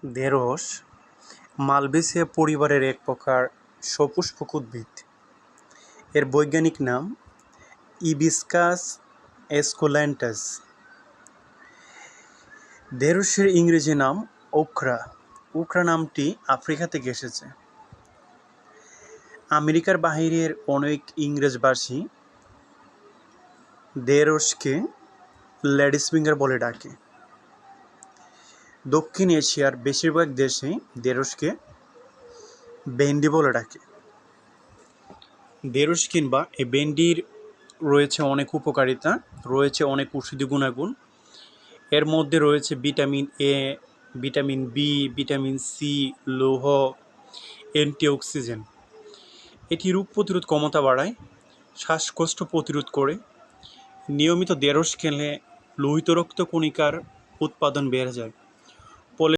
ঢেঁড়স মালভেসিয়া পরিবারের এক প্রকার সপুষ্পক উদ্ভিদ। এর বৈজ্ঞানিক নাম ইবিস্কাস এসকোল্যান্টাস। ঢেঁড়সের ইংরেজি নাম ওকরা। ওকরা নামটি আফ্রিকা থেকে এসেছে। আমেরিকার বাহিরের অনেক ইংরেজভাষী ঢেঁড়সকে লেডিস ফিঙ্গার বলে ডাকে। দক্ষিণ এশিয়ার বেশিরভাগ দেশেই ঢেঁড়সকে ভেন্ডি বলে ডাকে। ঢেঁড়স কিংবা এই ভেন্ডির রয়েছে অনেক উপকারিতা, রয়েছে অনেক ঔষধি গুণাগুণ। এর মধ্যে রয়েছে vitamin A, vitamin B, vitamin C, লৌহ, অ্যান্টিঅক্সিডেন্ট। এটি রোগ প্রতিরোধ ক্ষমতা বাড়ায়, শ্বাসকষ্ট প্রতিরোধ করে। নিয়মিত ঢেঁড়স খেলে লোহিত রক্তকণিকার উৎপাদন বেড়ে যায়।